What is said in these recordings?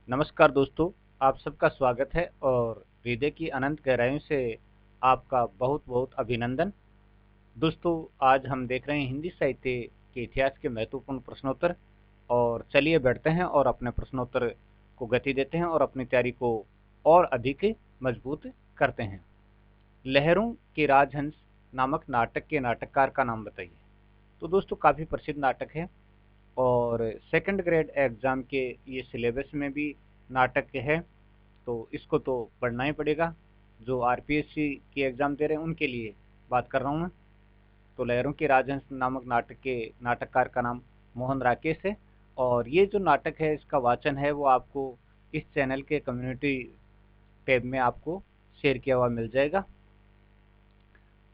नमस्कार दोस्तों, आप सबका स्वागत है और हृदय की अनंत गहराइयों से आपका बहुत-बहुत अभिनंदन। दोस्तों, आज हम देख रहे हैं हिंदी साहित्य के इतिहास के महत्वपूर्ण प्रश्नोत्तर और चलिए बैठते हैं और अपने प्रश्नोत्तर को गति देते हैं और अपनी तैयारी को और अधिक मजबूत करते हैं। लहरों के राजहंस नामक नाटक के नाटककार का नाम बताइए। तो दोस्तों, काफ़ी प्रसिद्ध नाटक है और सेकंड ग्रेड एग्ज़ाम के ये सिलेबस में भी नाटक है, तो इसको तो पढ़ना ही पड़ेगा। जो आरपीएससी की एग्ज़ाम दे रहे हैं उनके लिए बात कर रहा हूँ मैं। तो लहरों के राजहंस नामक नाटक के नाटककार का नाम मोहन राकेश है और ये जो नाटक है इसका वाचन है वो आपको इस चैनल के कम्युनिटी टैब में आपको शेयर किया हुआ मिल जाएगा,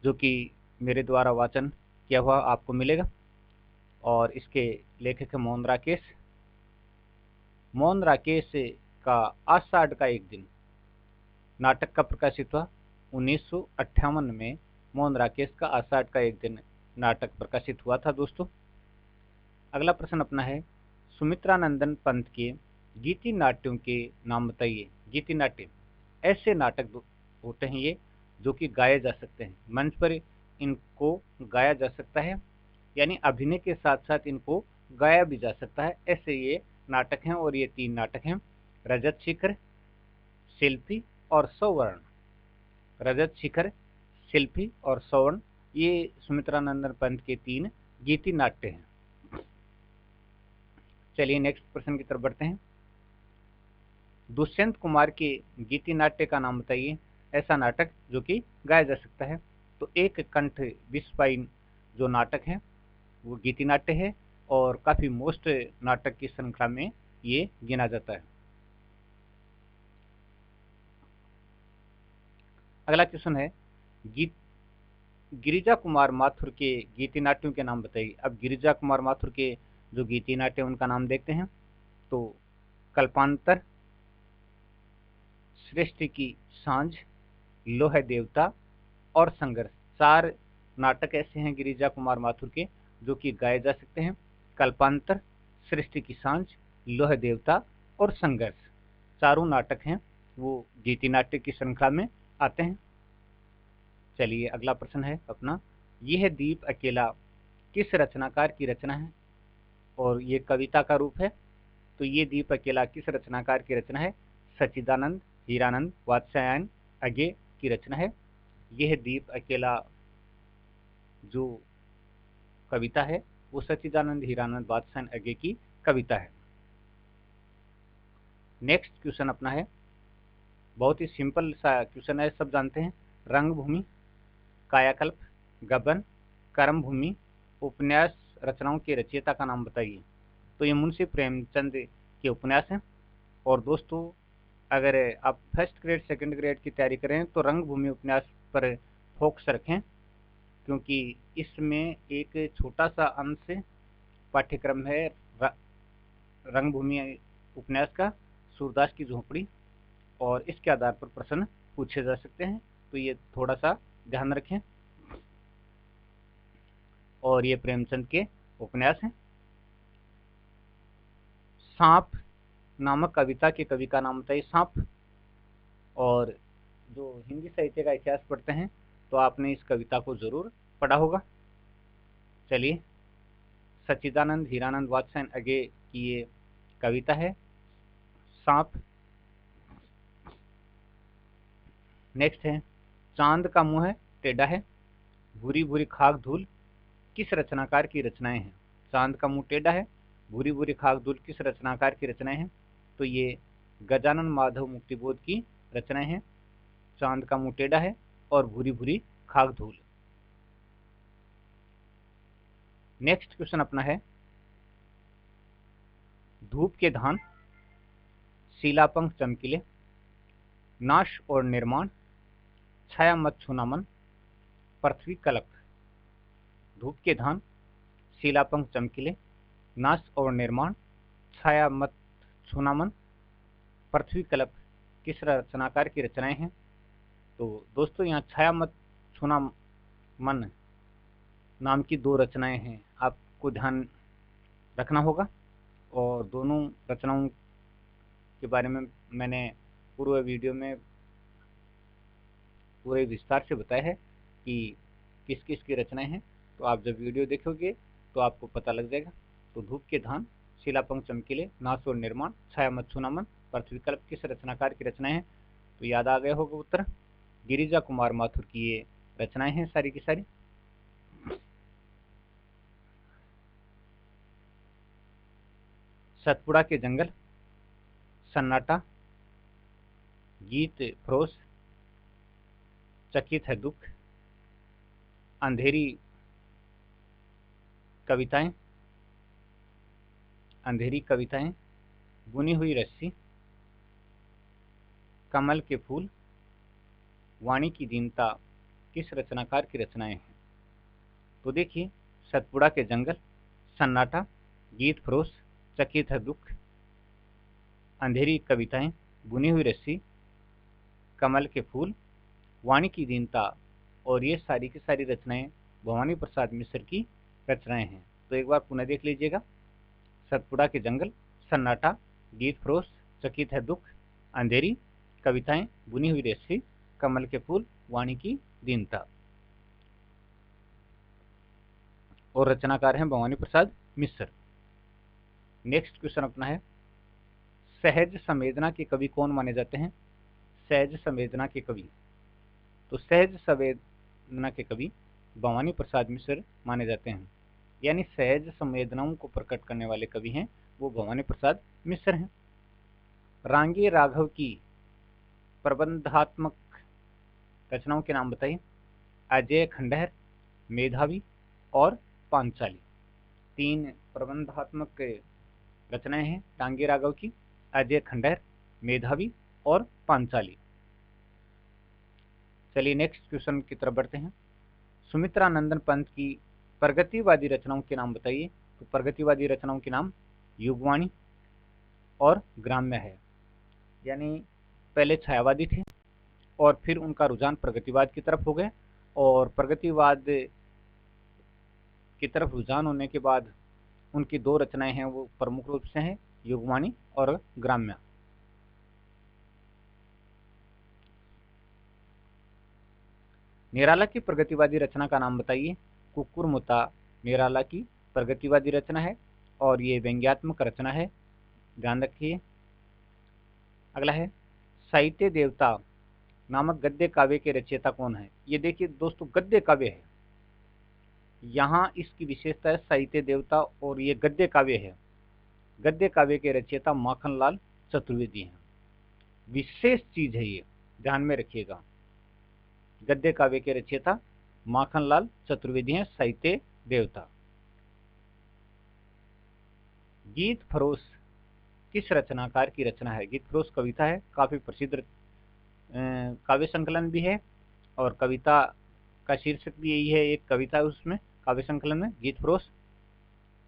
जो कि मेरे द्वारा वाचन किया हुआ आपको मिलेगा। और इसके लेखक है मोहन राकेश। मोहन राकेश का आषाढ़ का एक दिन नाटक का प्रकाशित हुआ 1958 में। मोहन राकेश का आषाढ़ का एक दिन नाटक प्रकाशित हुआ था दोस्तों। अगला प्रश्न अपना है, सुमित्रानंदन पंत के गीति नाट्यों के नाम बताइए। गीति नाट्य ऐसे नाटक होते हैं ये जो कि गाए जा सकते हैं, मंच पर इनको गाया जा सकता है, यानी अभिनय के साथ साथ इनको गाया भी जा सकता है। ऐसे ये नाटक हैं और ये 3 नाटक हैं, रजत शिखर, शिल्पी और सौवर्ण। रजत शिखर, शिल्पी और सौवर्ण, ये सुमित्रानंदन पंत के 3 गीति नाट्य हैं। चलिए नेक्स्ट प्रश्न की तरफ बढ़ते हैं। दुष्यंत कुमार के गीति नाट्य का नाम बताइए। ऐसा नाटक जो कि गाया जा सकता है। तो एक कंठ विश्वपाइन जो नाटक है वो गीति नाट्य है और काफ़ी मोस्ट नाटक की श्रृंखला में ये गिना जाता है। अगला क्वेश्चन है, गीत गिरिजा कुमार माथुर के गीति नाट्यों के नाम बताइए। अब गिरिजा कुमार माथुर के जो गीति नाट्य उनका नाम देखते हैं। तो कल्पांतर, सृष्टि की सांझ, लोह देवता और संघर्ष, 4 नाटक ऐसे हैं गिरिजा कुमार माथुर के जो कि गाए जा सकते हैं। कल्पांतर, सृष्टि की सांझ, लोह देवता और संघर्ष, चारों नाटक हैं वो गीति नाट्य की श्रृंखला में आते हैं। चलिए अगला प्रश्न है अपना, यह दीप अकेला किस रचनाकार की रचना है। और ये कविता का रूप है। तो ये दीप अकेला किस रचनाकार की रचना है। सच्चिदानंद हीरानंद वात्स्यायन अज्ञे की रचना है। यह दीप अकेला जो कविता है वो सच्चिदानंद हीरानंद वात्स्यायन अज्ञे की कविता है। नेक्स्ट क्वेश्चन अपना है, बहुत ही सिंपल सा क्वेश्चन है, सब जानते हैं। रंगभूमि, कायाकल्प, गबन, कर्मभूमि उपन्यास रचनाओं के रचयिता का नाम बताइए। तो ये मुंशी प्रेमचंद के उपन्यास हैं। और दोस्तों, अगर आप फर्स्ट ग्रेड सेकंड ग्रेड की तैयारी करें तो रंगभूमि उपन्यास पर फोकस रखें, क्योंकि इसमें एक छोटा सा अंश पाठ्यक्रम है रंगभूमि उपन्यास का, सूरदास की झोंपड़ी, और इसके आधार पर प्रश्न पूछे जा सकते हैं। तो ये थोड़ा सा ध्यान रखें। और ये प्रेमचंद के उपन्यास हैं। सांप नामक कविता के कवि का नाम बताइए। सांप। और जो हिंदी साहित्य का इतिहास पढ़ते हैं तो आपने इस कविता को जरूर पढ़ा होगा। चलिए, सच्चिदानंद हीरानंद वात्स्यायन अज्ञे की ये कविता है, सांप। नेक्स्ट है, चांद का मुंह टेढ़ा है, भूरी भूरी खाक धूल किस रचनाकार की रचनाएं हैं। चांद का मुंह टेढ़ा है, भूरी भूरी खाक धूल किस रचनाकार की रचनाएं हैं। तो ये गजानन माधव मुक्तिबोध की रचनाएं हैं। चांद का मुंह टेढ़ा है और भूरी भूरी खाक धूल। नेक्स्ट क्वेश्चन अपना है, धूप के धान, शीलापंख चमकीले, नाश और निर्माण, छाया मत छूना मन, पृथ्वी कलप। धूप के धान, शीलापंख चमकीले, नाश और निर्माण, छाया मत छूना मन, पृथ्वी कलप किस रचनाकार की रचनाएं हैं। तो दोस्तों, यहाँ छाया मत छूना मन नाम की 2 रचनाएं हैं, आपको ध्यान रखना होगा। और दोनों रचनाओं के बारे में मैंने पूर्व वीडियो में पूरे विस्तार से बताया है कि किस किस की रचनाएं हैं। तो आप जब वीडियो देखोगे तो आपको पता लग जाएगा। तो धूप के धान, शिलापंख चमकीले, नाश और निर्माण, छाया मत छूना मन, पृथ्वीकल्प किस रचनाकार की रचनाएं हैं? तो याद आ गया होगा उत्तर, गिरिजा कुमार माथुर की ये रचनाएं हैं सारी की सारी। सतपुड़ा के जंगल, सन्नाटा, गीत फरोश, चकित है दुख, अंधेरी कविताएं, अंधेरी कविताएं, बुनी हुई रस्सी, कमल के फूल, वाणी की दीनता किस रचनाकार की रचनाएं हैं? तो देखिए, सतपुड़ा के जंगल, सन्नाटा, गीत फरोश, चकित है दुख, अंधेरी कविताएं, बुनी हुई रस्सी, कमल के फूल, वाणी की दीनता और ये सारी की सारी रचनाएं भवानी प्रसाद मिश्र की रचनाएं हैं। तो एक बार पुनः देख लीजिएगा, सतपुड़ा के जंगल, सन्नाटा, गीत फरोश, चकित है दुख, अंधेरी कविताएं, बुनी हुई रस्सी, कमल के फूल, वाणी की दीनता। और रचनाकार हैं भवानी प्रसाद मिश्र। नेक्स्ट क्वेश्चन अपना है, सहज संवेदना के कवि कौन माने जाते हैं? सहज संवेदना के कवि, तो सहज संवेदना के कवि भवानी प्रसाद मिश्र माने जाते हैं। यानी सहज संवेदनाओं को प्रकट करने वाले कवि हैं वो भवानी प्रसाद मिश्र हैं। रांगे राघव की प्रबंधात्मक रचनाओं के नाम बताइए। अजय खंडहर, मेधावी और पांचाली। 3 प्रबंधात्मक रचनाएं हैं रांगे राघव की, अजय खंडहर, मेधावी और पांचाली। चलिए नेक्स्ट क्वेश्चन की तरफ बढ़ते हैं। सुमित्रा नंदन पंत की प्रगतिवादी रचनाओं के नाम बताइए। तो प्रगतिवादी रचनाओं के नाम युगवाणी और ग्राम्य है। यानी पहले छायावादी थे और फिर उनका रुझान प्रगतिवाद की तरफ हो गया, और प्रगतिवाद की तरफ रुझान होने के बाद उनकी 2 रचनाएं हैं वो प्रमुख रूप से हैं, युगवाणी और ग्राम्य। निराला की प्रगतिवादी रचना का नाम बताइए। कुक्कुरमुत्ता निराला की प्रगतिवादी रचना है और ये व्यंग्यात्मक रचना है, ध्यान रखिए। अगला है, साहित्य देवता नामक गद्य काव्य के रचयिता कौन है? ये देखिए दोस्तों, गद्य काव्य है, यहाँ इसकी विशेषता है साहित्य देवता और ये गद्य काव्य है। गद्य काव्य के रचयिता माखनलाल चतुर्वेदी हैं। विशेष चीज है ये, ध्यान में रखिएगा। गद्य काव्य के रचयिता माखनलाल चतुर्वेदी हैं, साहित्य देवता। गीत फरोश किस रचनाकार की रचना है? गीत फरोश कविता है, काफी प्रसिद्ध काव्य संकलन भी है और कविता का शीर्षक भी यही है, एक कविता है उसमें काव्य संकलन में, गीत फरोश।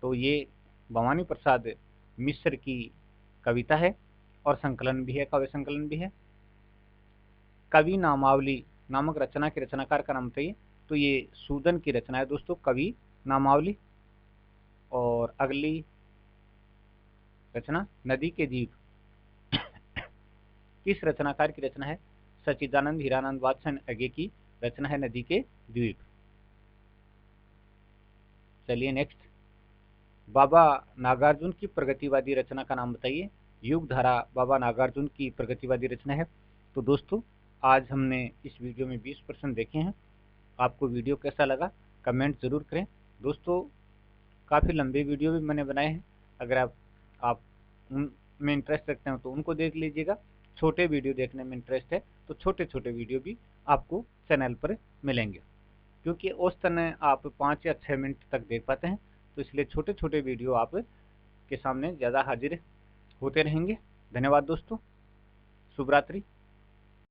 तो ये भवानी प्रसाद मिश्र की कविता है और संकलन भी है, काव्य संकलन भी है। कवि नामावली नामक रचना के रचनाकार का नाम बताइए। तो ये सूदन की रचना है दोस्तों, कवि नामावली। और अगली रचना नदी के द्वीप किस रचनाकार की रचना है? सच्चिदानंद हीरानंद वात्सन अगे की रचना है नदी के द्वीप। चलिए नेक्स्ट, बाबा नागार्जुन की प्रगतिवादी रचना का नाम बताइए। युगधारा बाबा नागार्जुन की प्रगतिवादी रचना है। तो दोस्तों आज हमने इस वीडियो में 20% देखे हैं। आपको वीडियो कैसा लगा कमेंट जरूर करें। दोस्तों काफ़ी लंबे वीडियो भी मैंने बनाए हैं, अगर आप उनमें इंटरेस्ट रखते हैं तो उनको देख लीजिएगा। छोटे वीडियो देखने में इंटरेस्ट है तो छोटे छोटे वीडियो भी आपको चैनल पर मिलेंगे, क्योंकि उस तरह आप 5 या 6 मिनट तक देख पाते हैं, तो इसलिए छोटे छोटे वीडियो आप के सामने ज़्यादा हाजिर होते रहेंगे। धन्यवाद दोस्तों, शुभ रात्रि।